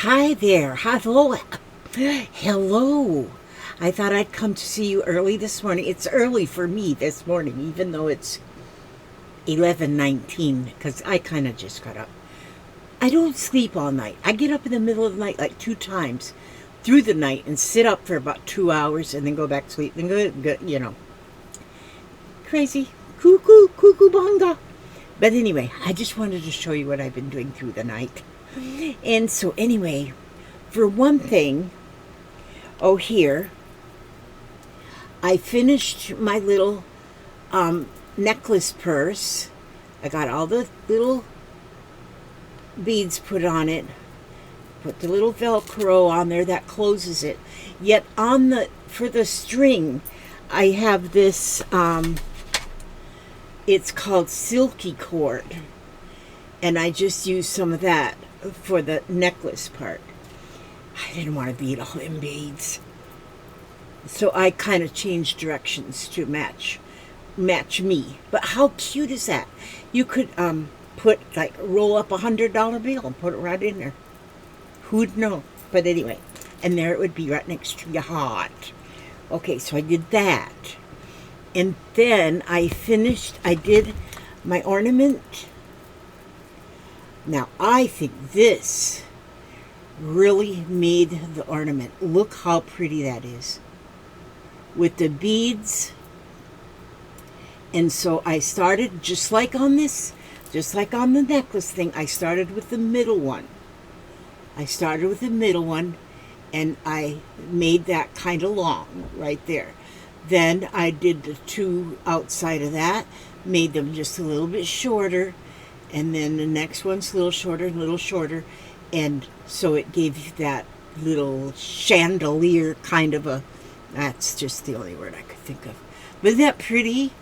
Hi there. Hello. Hello. I thought I'd come to see you early this morning. It's early for me this morning, even though it's 11:19, because I kind of just got up. I don't sleep all night. I get up in the middle of the night like 2 times through the night and sit up for about 2 hours and then go back to sleep. And go, crazy. Cuckoo, cuckoo bonga. But anyway, I just wanted to show you what I've been doing through the night. And so anyway, for one thing, here, I finished my little necklace purse. I got all the little beads put on it, put the little Velcro on there that closes it. Yet for the string, I have this, it's called silky cord. And I just used some of that for the necklace part. I didn't want to bead all them beads. So I kind of changed directions to match me. But how cute is that? You could roll up $100 bill and put it right in there. Who'd know? But anyway, and there it would be right next to your heart. Okay, so I did that. And then I did my ornament. Now, I think this really made the ornament. Look how pretty that is. With the beads. And so I started, just like on the necklace thing, I started with the middle one. And I made that kind of long right there. Then I did the two outside of that, made them just a little bit shorter. And then the next one's a little shorter, and so it gave you that little chandelier kind of that's just the only word I could think of. But isn't that pretty?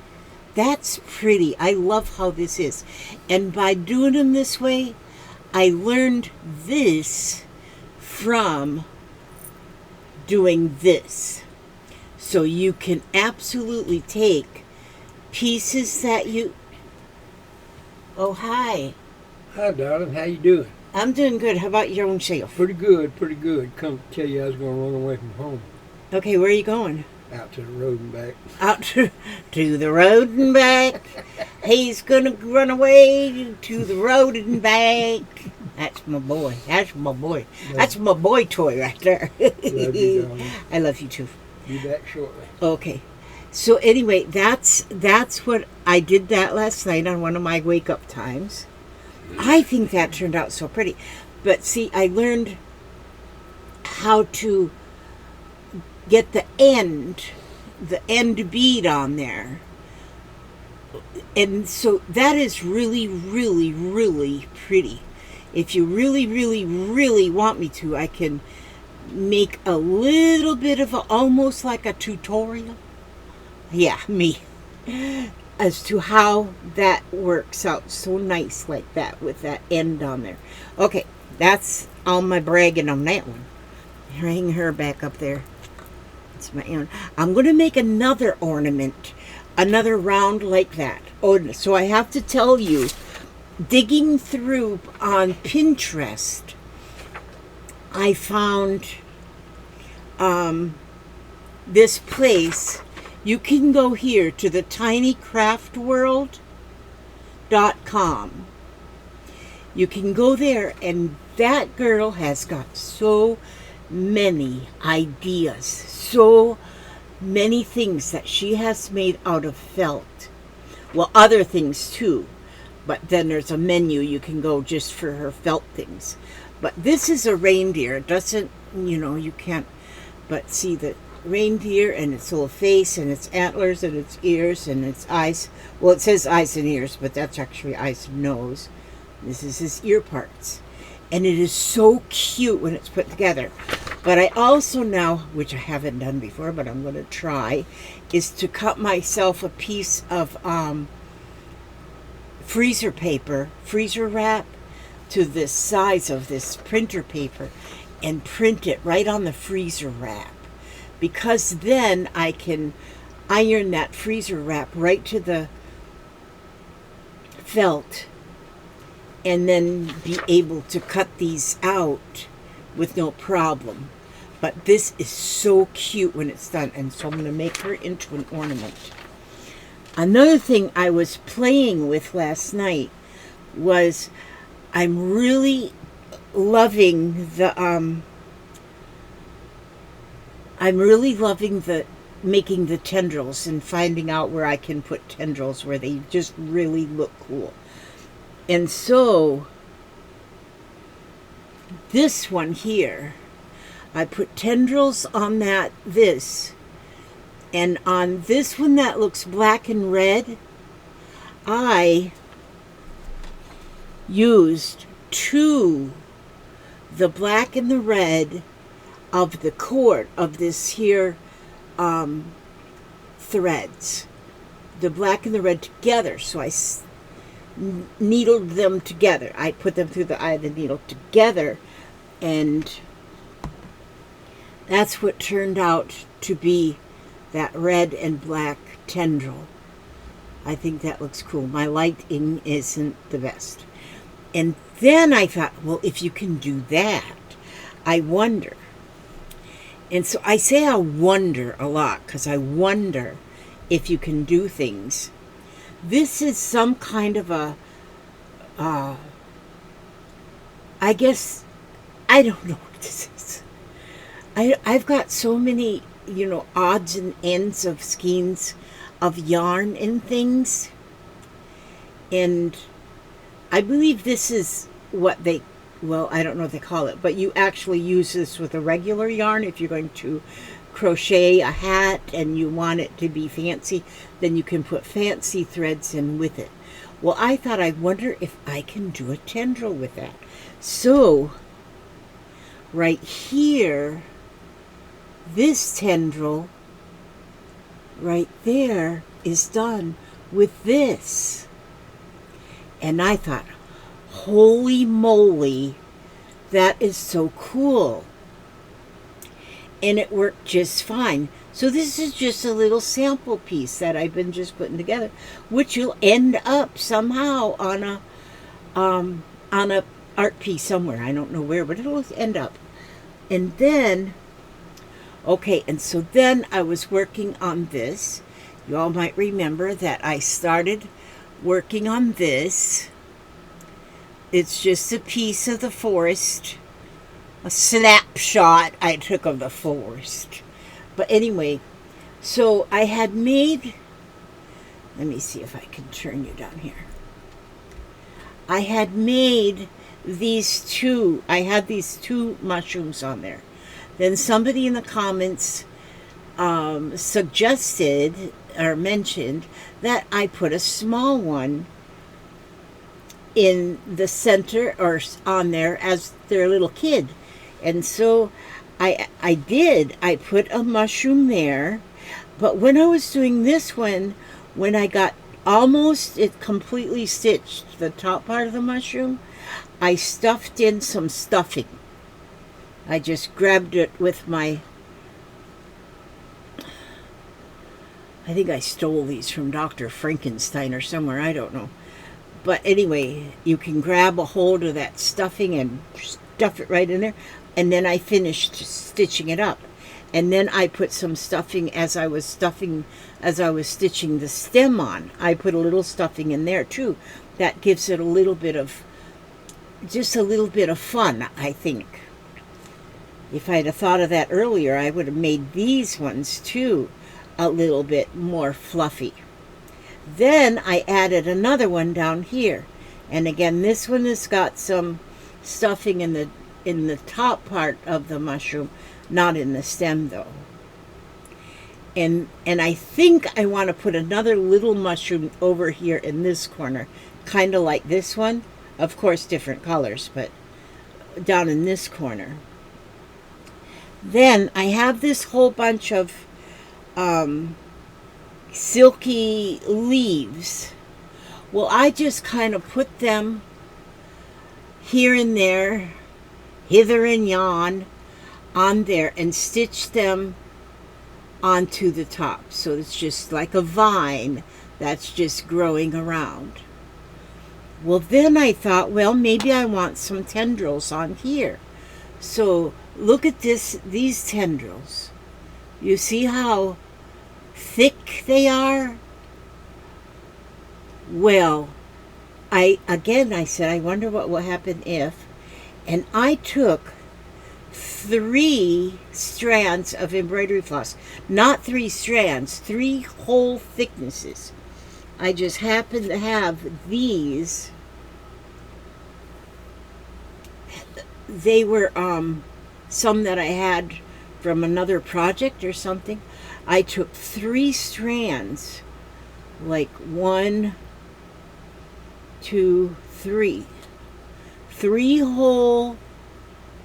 That's pretty. I love how this is. And by doing them this way, I learned this from doing this. So you can absolutely take pieces that you... Oh, hi. Hi, darling. How you doing? I'm doing good. How about your own self? Pretty good, pretty good. Come tell you I was going to run away from home. Okay, where are you going? Out to the road and back. Out to the road and back. He's going to run away to the road and back. That's my boy. That's my boy toy right there. Love you, darling. I love you too. Be back shortly. Okay. So anyway, that's what I did that last night on one of my wake-up times. I think that turned out so pretty. But see, I learned how to get the end bead on there. And so that is really, really, really pretty. If you really, really, really want me to, I can make a little bit of almost like a tutorial. Yeah, me. As to how that works out so nice like that with that end on there. Okay, that's all my bragging on that one. Hang her back up there. It's my own. I'm going to make another ornament, another round like that. Oh, so I have to tell you, digging through on Pinterest, I found this place. You can go here to the tinycraftworld.com. You can go there, and that girl has got so many ideas, so many things that she has made out of felt. Well, other things too, but then there's a menu you can go just for her felt things. But this is a reindeer. It doesn't, you can't, but see the reindeer and its little face and its antlers and its ears and its eyes. Well, it says eyes and ears, but that's actually eyes and nose. This is his ear parts. And it is so cute when it's put together. But I also now, which I haven't done before, but I'm going to try, is to cut myself a piece of freezer wrap to the size of this printer paper and print it right on the freezer wrap. Because then I can iron that freezer wrap right to the felt and then be able to cut these out with no problem. But this is so cute when it's done, and so I'm going to make her into an ornament. Another thing I was playing with last night was I'm really loving the making the tendrils and finding out where I can put tendrils where they just really look cool. And so this one here, I put tendrils on this, and on this one that looks black and red, I used the black and the red of the cord of this here threads, the black and the red together. So I needled them together. I put them through the eye of the needle together, and that's what turned out to be that red and black tendril. I think that looks cool. My lighting isn't the best. And then I thought, well, if you can do that, I wonder. And so I say I wonder a lot because I wonder if you can do things. This is some kind of a, I guess, I don't know what this is. I've got so many, odds and ends of skeins of yarn and things. And I believe this is what I don't know what they call it, but you actually use this with a regular yarn. If you're going to crochet a hat and you want it to be fancy, then you can put fancy threads in with it. Well, I thought, I wonder if I can do a tendril with that. So, right here, this tendril right there is done with this. And I thought, holy moly, that is so cool. And it worked just fine. So this is just a little sample piece that I've been just putting together, which will end up somehow on a art piece somewhere. I don't know where, but it'll end up. And then, okay, and so then I was working on this. You all might remember that I started working on this. It's just a piece of the forest, a snapshot I took of the forest. But anyway, so I had made, let me see if I can turn you down here. I had made these two, I had these two mushrooms on there. Then somebody in the comments suggested or mentioned that I put a small one in the center or on there as their little kid. And so I did. I put a mushroom there. But when I was doing this one, when I got almost it completely stitched, the top part of the mushroom, I stuffed in some stuffing. I just grabbed it with my, I think I stole these from Dr. Frankenstein or somewhere, I don't know. But anyway, you can grab a hold of that stuffing and stuff it right in there. And then I finished stitching it up. And then I put some stuffing as I was stitching the stem on. I put a little stuffing in there too. That gives it a little bit of, just a little bit of fun, I think. If I'd have thought of that earlier, I would have made these ones too a little bit more fluffy. Then I added another one down here. And again, this one has got some stuffing in the top part of the mushroom, not in the stem though. And I think I want to put another little mushroom over here in this corner, kind of like this one. Of course, different colors, but down in this corner. Then I have this whole bunch of silky leaves. Well, I just kind of put them here and there, hither and yon, on there and stitch them onto the top. So it's just like a vine that's just growing around. Well, then I thought, well, maybe I want some tendrils on here. So look at these tendrils. You see how thick they are? Well, I said, I wonder what will happen if, and I took 3 strands of embroidery floss. Not 3 strands, 3 whole thicknesses. I just happened to have these. They were some that I had from another project or something. I took 3 strands, like 1, 2, 3. 3 whole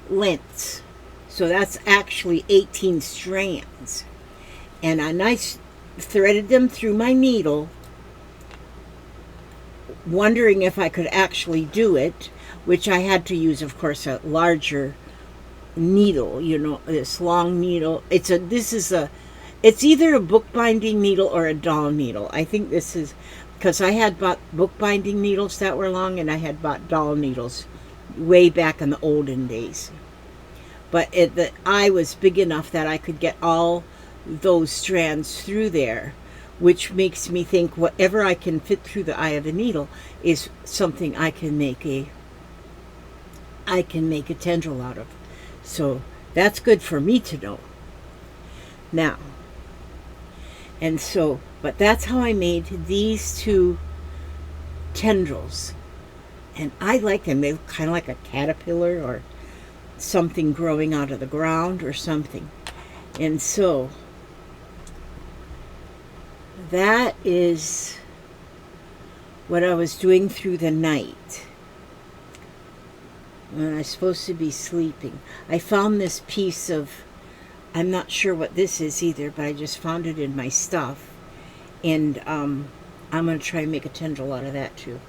lengths. So that's actually 18 strands. And I nice threaded them through my needle, wondering if I could actually do it, which I had to use, of course, a larger needle, this long needle. It's either a bookbinding needle or a doll needle. I think this is, because I had bought bookbinding needles that were long, and I had bought doll needles way back in the olden days. But the eye was big enough that I could get all those strands through there, which makes me think whatever I can fit through the eye of the needle is something I can make a tendril out of. So that's good for me to know. Now, but that's how I made these 2 tendrils. And I like them. They look kind of like a caterpillar or something growing out of the ground or something. And so that is what I was doing through the night when I was supposed to be sleeping. I found this piece of, I'm not sure what this is either, but I just found it in my stuff. And I'm going to try and make a tendril out of that too.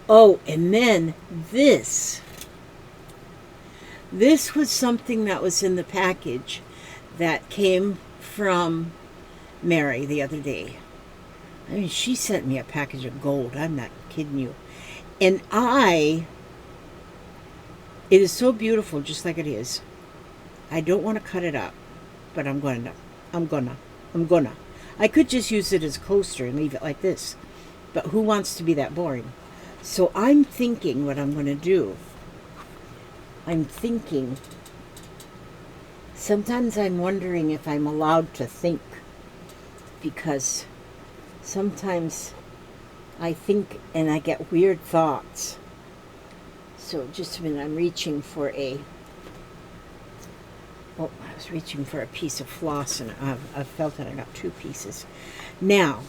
Oh, and then this was something that was in the package that came from Mary the other day. I mean, she sent me a package of gold. I'm not kidding you. And it is so beautiful just like it is. I don't want to cut it up, but I'm gonna. I could just use it as a coaster and leave it like this, but who wants to be that boring? So I'm thinking what I'm going to do. Sometimes I'm wondering if I'm allowed to think, because sometimes I think and I get weird thoughts. So just a minute, I'm reaching for I was reaching for a piece of floss, and I felt that I got 2 pieces. Now,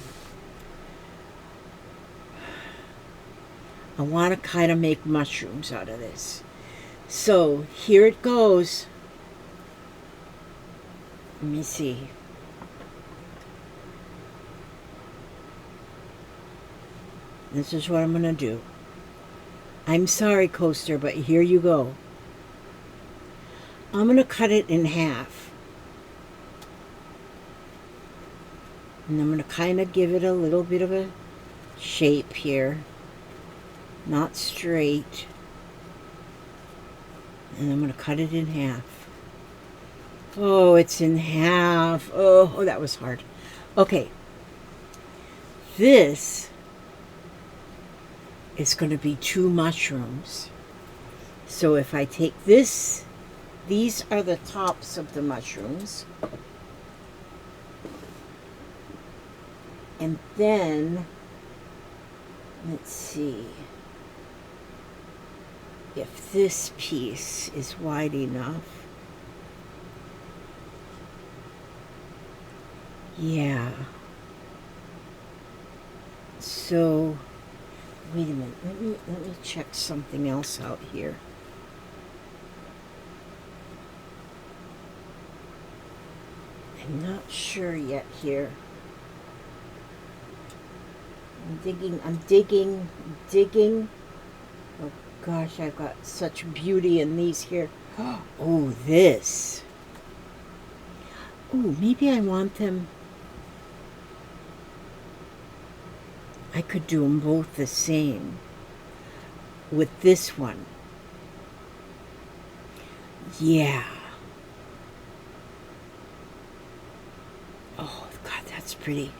I want to kind of make mushrooms out of this. So here it goes. Let me see. This is what I'm going to do. I'm sorry, coaster, but here you go. I'm going to cut it in half. And I'm going to kind of give it a little bit of a shape here. Not straight. And I'm going to cut it in half. Oh, it's in half. Oh, that was hard. Okay. This is going to be 2 mushrooms. So if I take this, these are the tops of the mushrooms. And then, let's see if this piece is wide enough. Yeah. So, wait a minute. Let me check something else out here. I'm not sure yet here. I'm digging. Oh gosh, I've got such beauty in these here. Oh, this. Oh, maybe I want them. I could do them both the same with this one. Yeah. Oh God, that's pretty.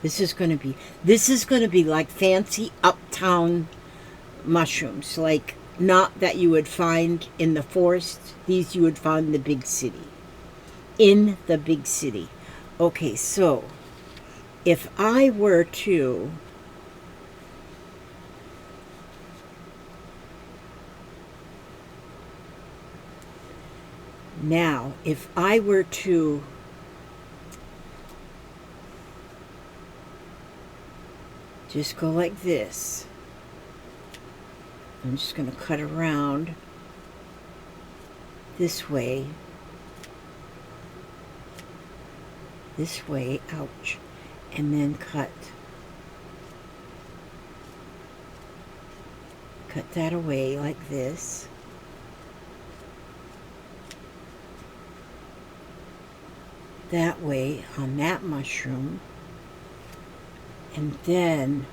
This is going to be like fancy uptown mushrooms, like not that you would find in the forest. These you would find in the big city. In the big city. Okay, so if I were to now, if I were to just go like this, I'm just going to cut around this way, ouch, and then cut that away like this. That way on that mushroom, and then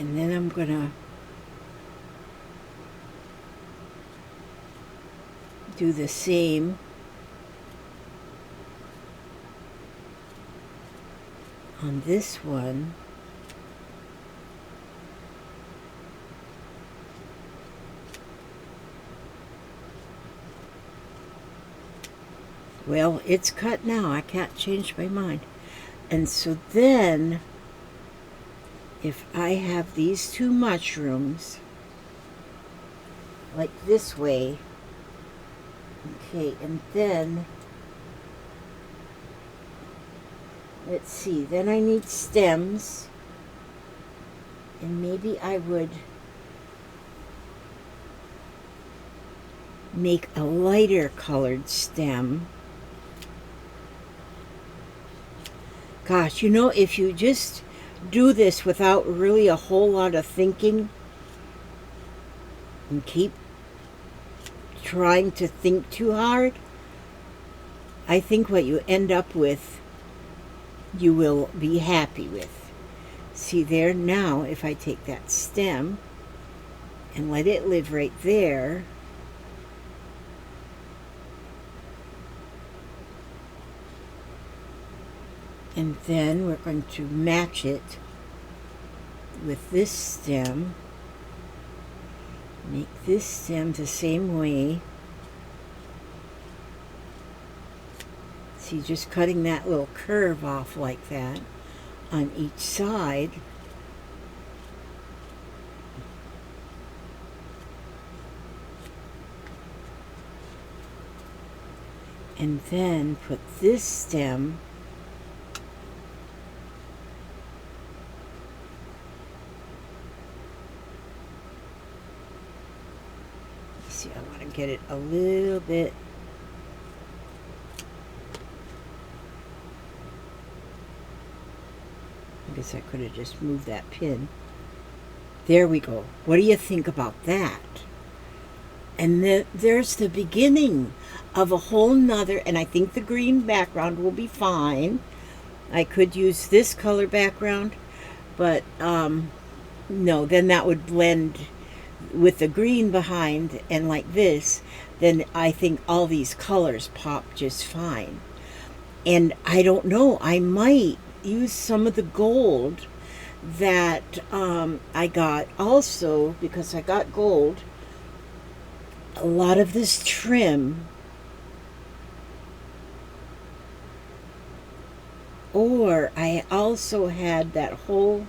I'm gonna do the same on this one. Well, it's cut now. I can't change my mind. And so then, if I have these two mushrooms, like this way, okay, and then, let's see, then I need stems, and maybe I would make a lighter colored stem. Gosh, you know, if you just do this without really a whole lot of thinking and keep trying to think too hard, I think what you end up with, you will be happy with. See there now, if I take that stem and let it live right there, and then we're going to match it with this stem. Make this stem the same way. See, just cutting that little curve off like that on each side. And then put this stem I want to get it a little bit. I guess I could have just moved that pin. There we go. What do you think about that? And then there's the beginning of a whole nother, and I think the green background will be fine. I could use this color background, but no, then that would blend with the green behind, and like this, then I think all these colors pop just fine. And I don't know, I might use some of the gold that I got also, because I got gold, a lot of this trim, or I also had that whole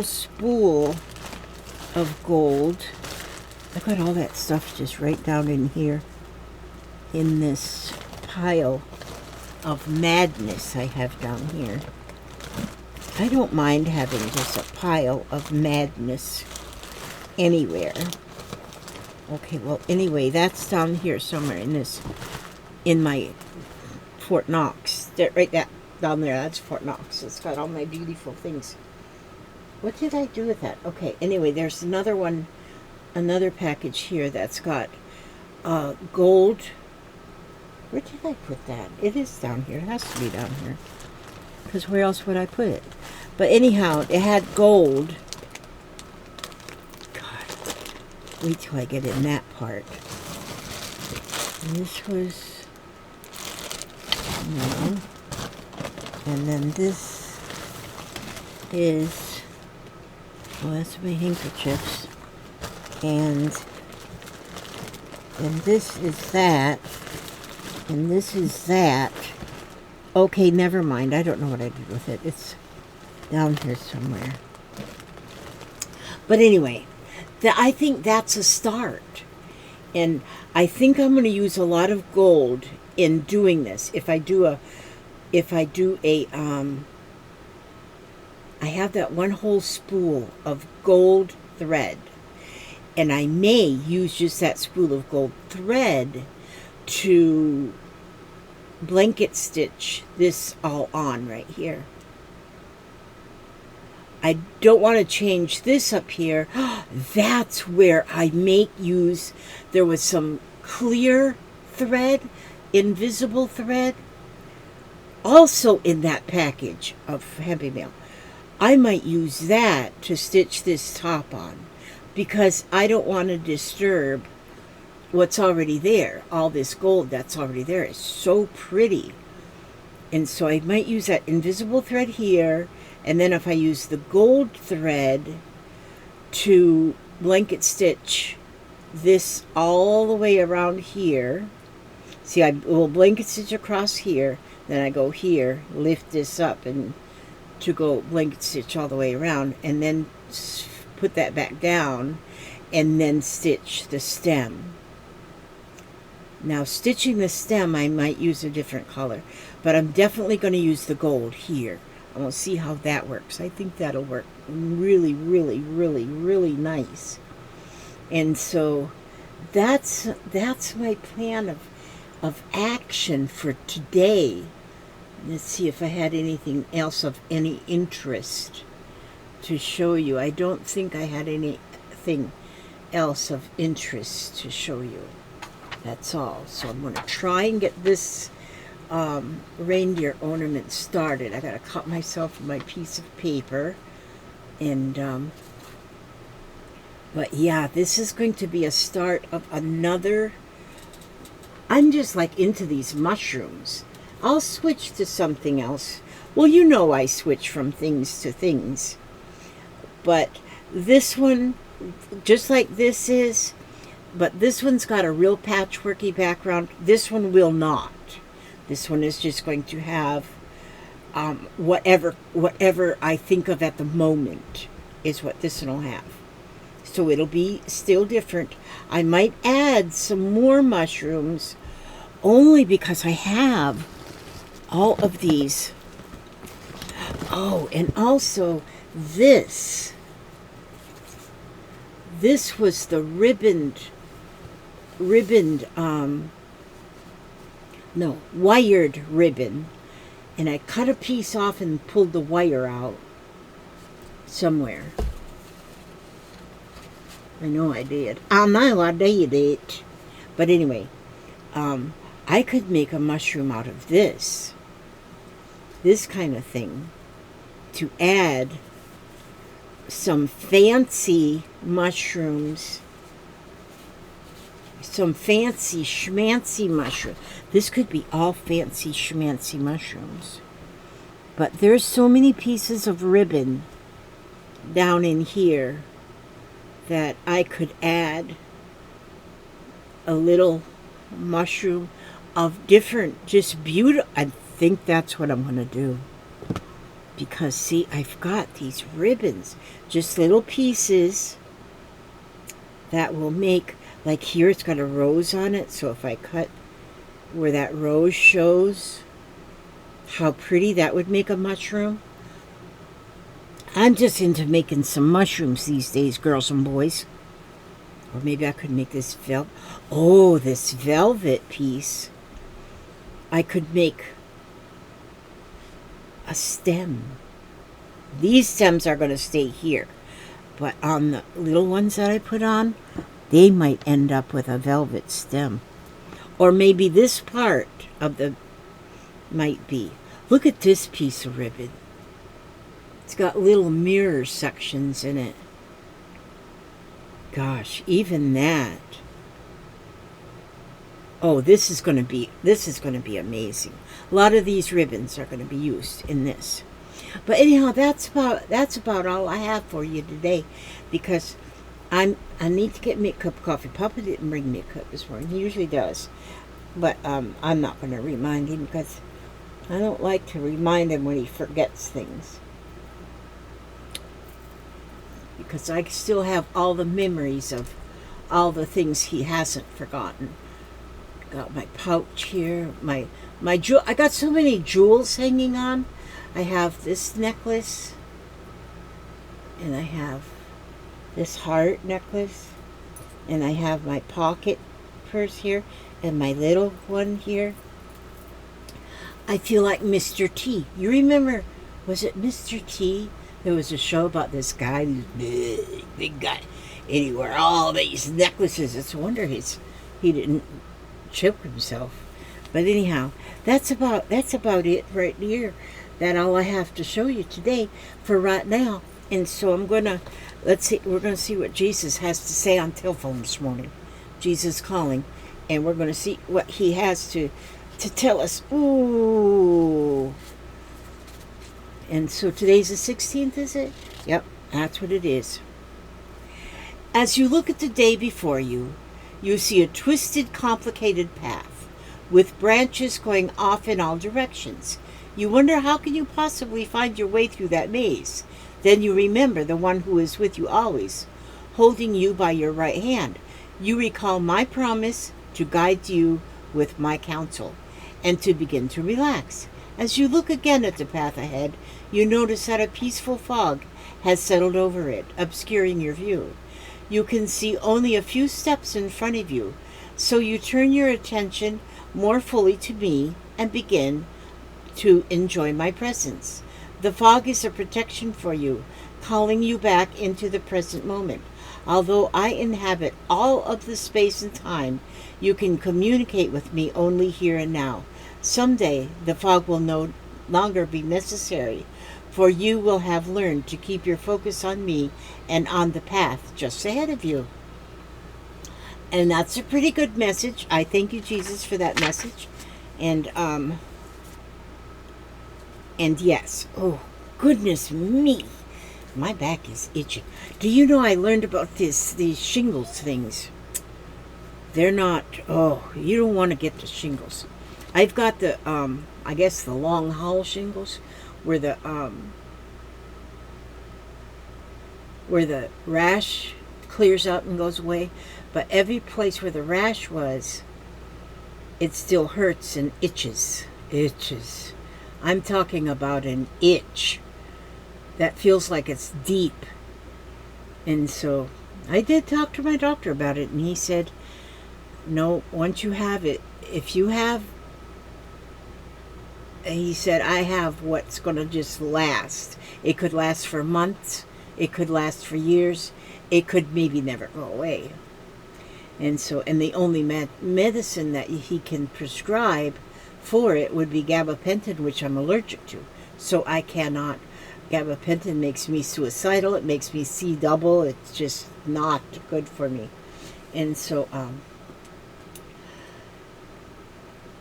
spool of gold. I got all that stuff just right down in here in this pile of madness I have down here. I don't mind having just a pile of madness anywhere. Okay, well, anyway, that's down here somewhere in my Fort Knox. Right down there, that's Fort Knox. It's got all my beautiful things. What did I do with that? Okay, anyway, there's another one another package here that's got gold. Where did I put that? It is down here. It has to be down here. Because where else would I put it? But anyhow, it had gold. God, wait till I get in that part. And this was, no. And then this is, well, that's my handkerchiefs. And this is that. And this is that. Okay, never mind. I don't know what I did with it. It's down here somewhere. But anyway, I think that's a start. And I think I'm going to use a lot of gold in doing this. If I do a, I have that one whole spool of gold thread. And I may use just that spool of gold thread to blanket stitch this all on right here. I don't want to change this up here. That's where I may use, there was some clear thread, invisible thread, also in that package of Happy Mail. I might use that to stitch this top on because I don't want to disturb what's already there. All this gold that's already there is so pretty. And so I might use that invisible thread here, and then if I use the gold thread to blanket stitch this all the way around here. See, I will blanket stitch across here, then I go here, lift this up and to go blanket stitch all the way around, and then put that back down and then stitch the stem. Now, stitching the stem, I might use a different color, but I'm definitely going to use the gold here. And we'll see how that works. I think that'll work really, really, really, really nice. And so that's my plan of action for today. Let's see if I had anything else of any interest to show you. I don't think I had anything else of interest to show you. That's all. So I'm going to try and get this reindeer ornament started. I got to cut myself my piece of paper. And, but yeah, this is going to be a start of another. I'm just like into these mushrooms. I'll switch to something else. Well, you know I switch from things to things. But this one, just like this is, but this one's got a real patchworky background. This one will not. This one is just going to have whatever I think of at the moment is what this one will have. So it'll be still different. I might add some more mushrooms only because I have all of these. Oh, and also this was the wired ribbon, and I cut a piece off and pulled the wire out somewhere. I know I did. I know I did it. But anyway, I could make a mushroom out of this kind of thing, to add some fancy mushrooms, some fancy schmancy mushrooms. This could be all fancy schmancy mushrooms. But there's so many pieces of ribbon down in here that I could add a little mushroom of different, just beautiful. I think that's what I'm going to do. Because, see, I've got these ribbons, just little pieces that will make, like here it's got a rose on it, so if I cut where that rose shows, how pretty that would make a mushroom. I'm just into making some mushrooms these days, girls and boys. Or maybe I could make this velvet. Oh, this velvet piece. I could make a stem. These stems are going to stay here. But on the little ones that I put on, they might end up with a velvet stem. Or maybe this part of the might be. Look at this piece of ribbon. It's got little mirror sections in it. Gosh, even that. Oh, this is going to be amazing. A lot of these ribbons are going to be used in this. But anyhow, that's about all I have for you today, because I need to get me a cup of coffee. Papa didn't bring me a cup this morning. He usually does, but I'm not going to remind him, because I don't like to remind him when he forgets things, because I still have all the memories of all the things he hasn't forgotten. Got my pouch here, my jewel. I got so many jewels hanging on. I have this necklace, and I have this heart necklace, and I have my pocket purse here, and my little one here. I feel like Mr. T. You remember, was it Mr. T? There was a show about this guy, this big guy, and he wore all these necklaces. It's a wonder he didn't choke himself. But anyhow, that's about it right here. That's all I have to show you today for right now. And so we're gonna see what Jesus has to say on telephone this morning. Jesus calling, and we're gonna see what he has to tell us. Ooh. And so today's the 16th, is it? Yep, that's what it is. As you look at the day before you, you see a twisted, complicated path with branches going off in all directions. You wonder, how can you possibly find your way through that maze? Then you remember the one who is with you always, holding you by your right hand. You recall my promise to guide you with my counsel, and to begin to relax. As you look again at the path ahead, you notice that a peaceful fog has settled over it, obscuring your view. You can see only a few steps in front of you, so you turn your attention more fully to me and begin to enjoy my presence. The fog is a protection for you, calling you back into the present moment. Although I inhabit all of the space and time, you can communicate with me only here and now. Someday, the fog will no longer be necessary, for you will have learned to keep your focus on me and on the path just ahead of you. And that's a pretty good message. I thank you, Jesus, for that message. And yes, oh, goodness me, my back is itching. Do you know I learned about these shingles things? They're not, you don't want to get the shingles. I've got the, I guess the long haul shingles, where the rash clears up and goes away. But every place where the rash was, it still hurts and itches. Itches. I'm talking about an itch that feels like it's deep. And so I did talk to my doctor about it, and he said, no, once you have it, he said, I have what's going to just last. It could last for months. It could last for years. It could maybe never go away. And so, and the only medicine that he can prescribe for it would be gabapentin, which I'm allergic to. So I cannot. Gabapentin makes me suicidal. It makes me see double. It's just not good for me. And so,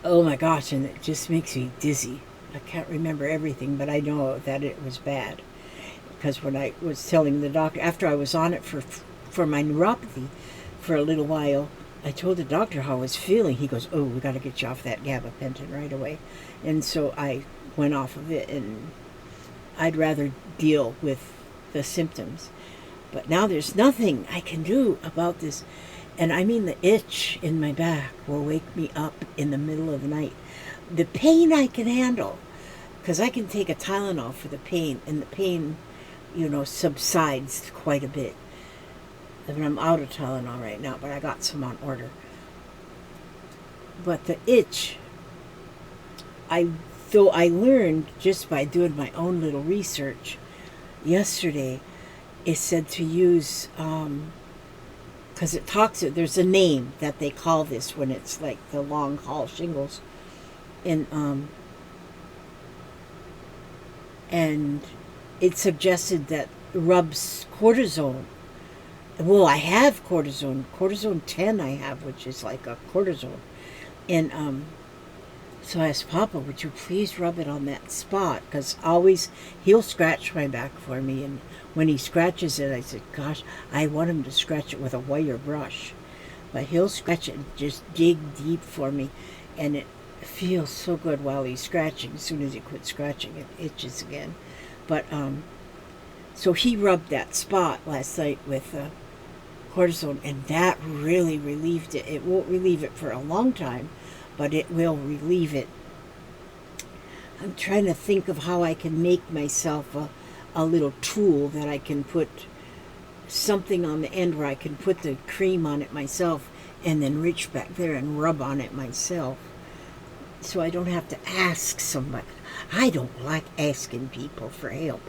oh my gosh, and it just makes me dizzy. I can't remember everything, but I know that it was bad. Because when I was telling the doctor, after I was on it for my neuropathy for a little while, I told the doctor how I was feeling. He goes, oh, we got to get you off that gabapentin right away. And so I went off of it, and I'd rather deal with the symptoms. But now there's nothing I can do about this. And I mean, the itch in my back will wake me up in the middle of the night. The pain I can handle, because I can take a Tylenol for the pain, and the pain, subsides quite a bit. I mean, I'm out of Tylenol right now, but I got some on order. But the itch, I learned just by doing my own little research yesterday, is said to use, because it talks, there's a name that they call this when it's like the long haul shingles. And it suggested that rubs cortisone. Well, I have cortisone 10 I have, which is like a cortisone. And so I asked Papa, would you please rub it on that spot? Because always he'll scratch my back for me. And when he scratches it, I said, gosh, I want him to scratch it with a wire brush. But he'll scratch it and just dig deep for me. And it feels so good while he's scratching. As soon as he quits scratching, it itches again. But so he rubbed that spot last night with cortisone, and that really relieved it. It won't relieve it for a long time, but it will relieve it. I'm trying to think of how I can make myself a little tool that I can put something on the end where I can put the cream on it myself and then reach back there and rub on it myself, so I don't have to ask somebody. I don't like asking people for help.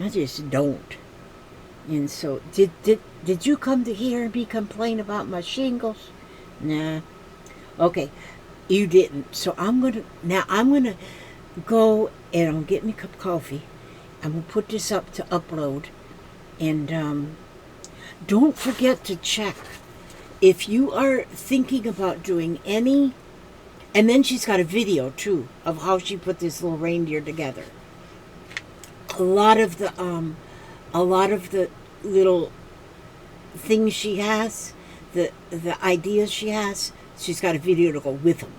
I just don't. And so, did you come to hear me complain about my shingles? Nah. Okay, you didn't. So I'm gonna go and I'll get me a cup of coffee. I'm gonna put this up to upload, and don't forget to check if you are thinking about doing any. And then she's got a video too of how she put this little reindeer together. A lot of the little things she has, the ideas she has, she's got a video to go with them.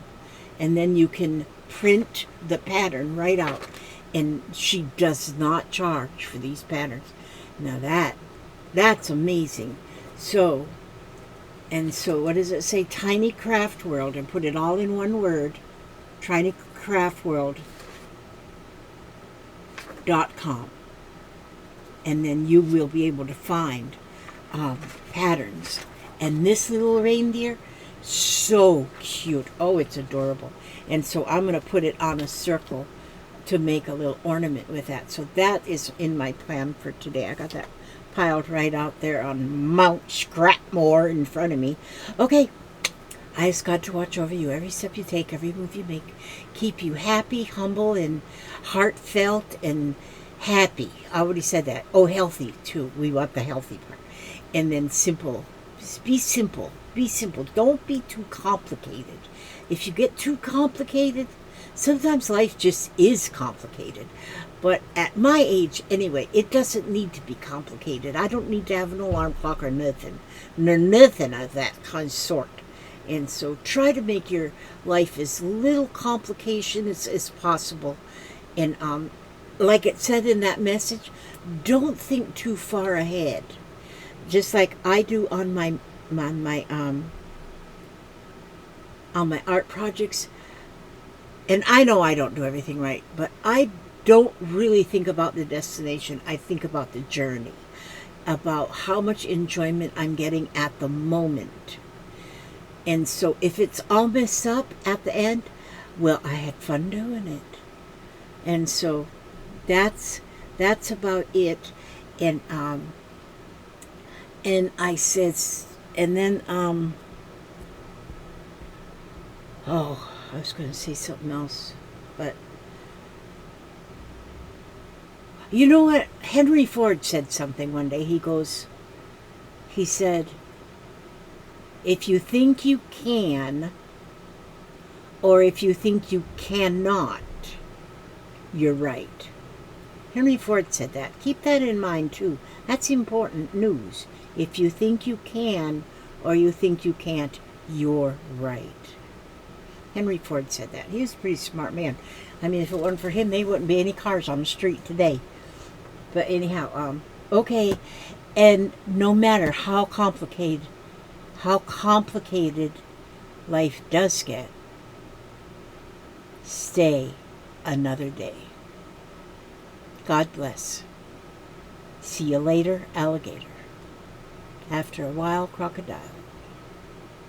And then you can print the pattern right out. And she does not charge for these patterns. Now that's amazing. So what does it say? Tiny Craft World, and put it all in one word. tinycraftworld.com. And then you will be able to find patterns. And this little reindeer, so cute. Oh, it's adorable. And so I'm going to put it on a circle to make a little ornament with that. So that is in my plan for today. I got that piled right out there on Mount Scrapmore in front of me. Okay, I ask God to watch over you every step you take, every move you make. Keep you happy, humble, and heartfelt, and happy. I already said that. Oh, healthy, too. We want the healthy part. And then simple. Just be simple. Be simple. Don't be too complicated. If you get too complicated, sometimes life just is complicated. But at my age, anyway, it doesn't need to be complicated. I don't need to have an alarm clock or nothing. Nothing of that kind of sort. And so try to make your life as little complication as possible. And like it said in that message, don't think too far ahead. Just like I do on my art projects. And I know I don't do everything right, but I don't really think about the destination. I think about the journey, about how much enjoyment I'm getting at the moment. And so if it's all messed up at the end, well, I had fun doing it. And so that's about it. And I said, and then oh, I was going to say something else, but you know what? Henry Ford said something one day. He said, if you think you can, or if you think you cannot, you're right. Henry Ford said that. Keep that in mind too. That's important news. If you think you can, or you think you can't, you're right. Henry Ford said that. He was a pretty smart man. I mean, if it weren't for him, there wouldn't be any cars on the street today. But anyhow, okay. And no matter how complicated life does get, stay another day. God bless. See you later, alligator. After a while, crocodile.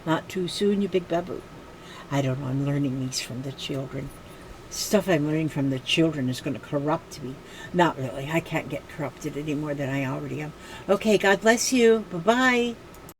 Not too soon, you big baboon. I don't know, I'm learning these from the children. stuff I'm learning from the children is going to corrupt me. Not really. I can't get corrupted any more than I already am. Okay, God bless you. Bye-bye.